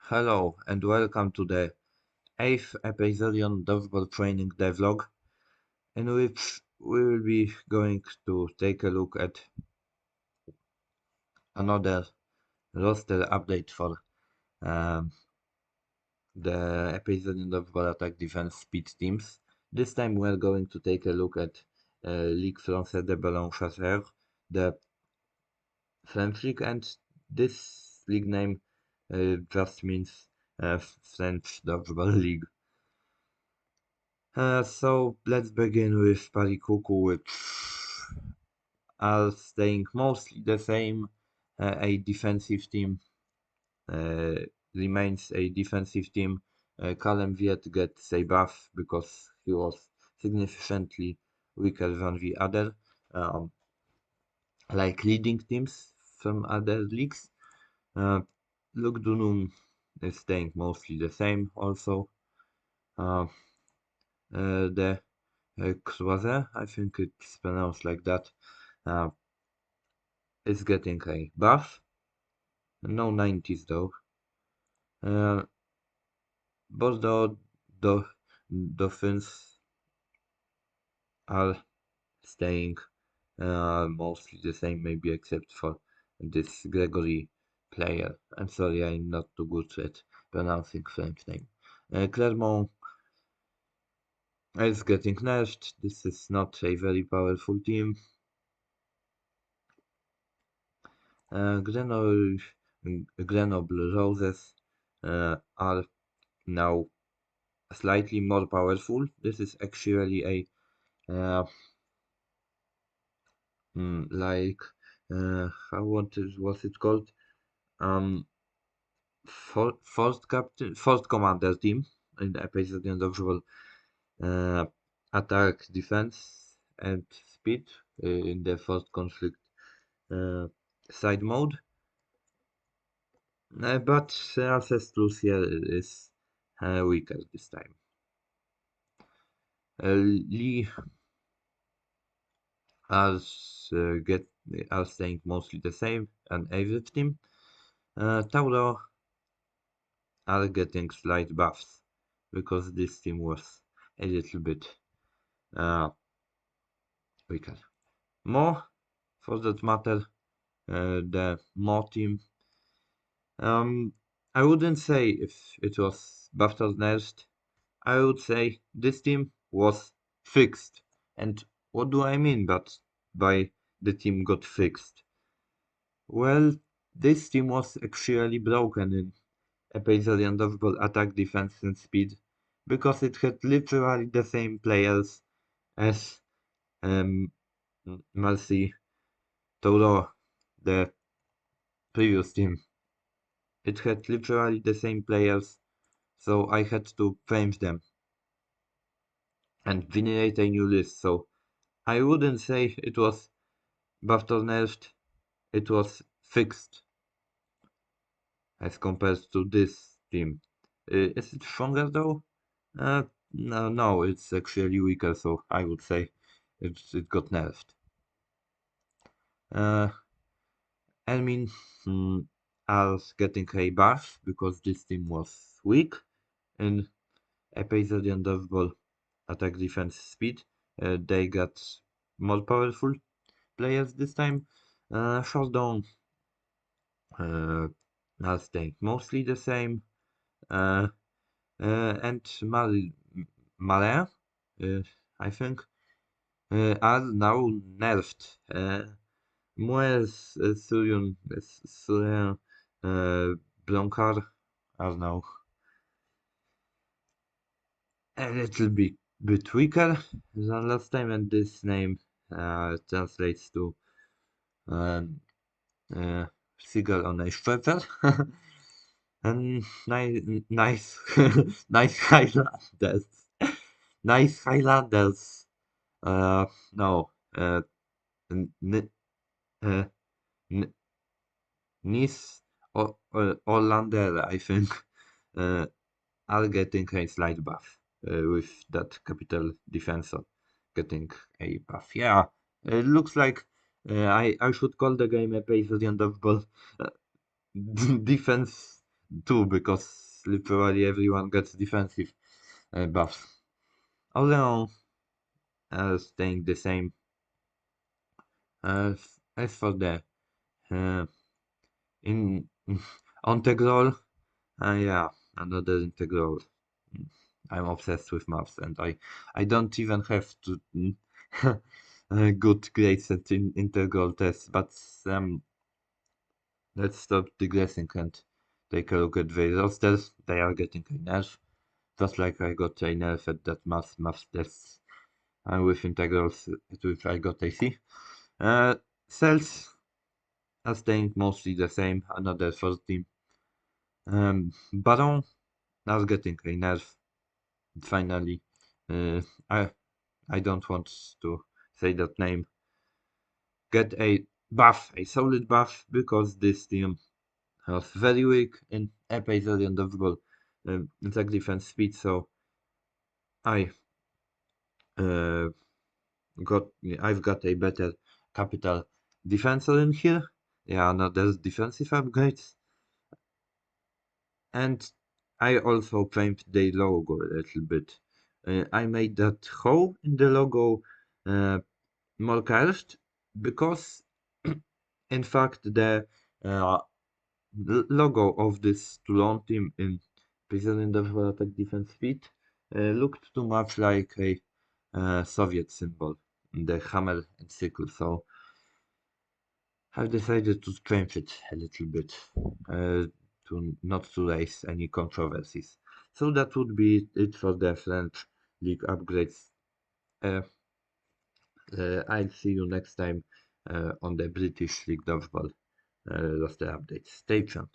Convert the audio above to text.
Hello and welcome to the 8th EPEJSODION Dodgeball Training Devlog, in which we will be going to take a look at another roster update for um, the EPEJSODION Dodgeball Attack Defense Speed teams. This time we are going to take a look at Ligue Française de Ballon Chasseur, the French league, and this league name just means French Dodgeball League. So let's begin with Parikuku, which are staying mostly the same. A defensive team uh, remains a defensive team. Callum Viet gets a buff because he was significantly weaker than the other, um, like leading teams from other leagues. Uh, Luke Dunum is staying mostly the same also. Uh, the Croiset, I think it's pronounced like that, uh, is getting a buff. No 90s though. Uh, both the Dolphins are staying mostly the same, maybe except for this Gregory player. I'm sorry, I'm not too good at pronouncing French name. Clermont is getting nerfed. This is not a very powerful team. Grenoble Roses are now slightly more powerful. This is actually a like was it called? First commander team in the episode of Dodgeball. Attack, defense, and speed in the first conflict uh, side mode. But Ancestors here is weaker this time. Lee as are staying mostly the same, an average team. Tauro are getting slight buffs because this team was a little bit uh, weaker. More, for that matter, the More team. I wouldn't say if it was buffed or nerfed. I would say this team was fixed. And what do I mean by the team got fixed? Well, this team was actually broken in episode of attack, defense, and speed because it had literally the same players as um, Mercy Toro, the previous team. It had literally the same players, so I had to change them and generate a new list. So I wouldn't say it was buffed or nerfed, it was fixed as compared to this team. Is it stronger though? No, it's actually weaker, so I would say it got nerfed. Uh, I mean, as getting a buff because this team was weak in episode and Dodgeball attack, defense, speed. They got more powerful players this time. Showdown are staying mostly the same. Uh, and Malin, I think, are now nerfed. Moes, Surian, Blancard are now a little bit weaker than last time, and this name translates to um, seagull on a feather. And nice, nice Highlanders. Nice Highlanders. No. N- n- uh, n- Nice or Orlander, I think, uh, are getting a slight buff with that capital defensor getting a buff. Yeah, it looks like I should call the game a pace on the ball defense too, because literally everyone gets defensive buffs. Although staying the same. As for the uh, in integral, yeah, another integral. Mm, I'm obsessed with maths, and I don't even have to good grades at integral tests. But let's stop digressing and take a look at the rosters. They are getting a nerf, just like I got a nerf at that maths test. And with integrals, at which I got a C. Cells are staying mostly the same. Another first team. Ballon are getting a nerf. Finally, uh, I I don't want to say that name. Get a buff, a solid buff, because this team was very weak in EPEJSODION Dodgeball attack defense speed. So I uh, got I've got a better capital defensor in here. Yeah, another defensive upgrades. And I also framed the logo a little bit. I made that hole in the logo more curved because, in fact, the uh, logo of this Toulon team in President of Attack Defense Speed looked too much like a Soviet symbol, the hammer and sickle. So I've decided to change it a little bit to not to raise any controversies. So that would be it for the French League upgrades. Uh, I'll see you next time on the British League Dodgeball roster updates. Stay tuned.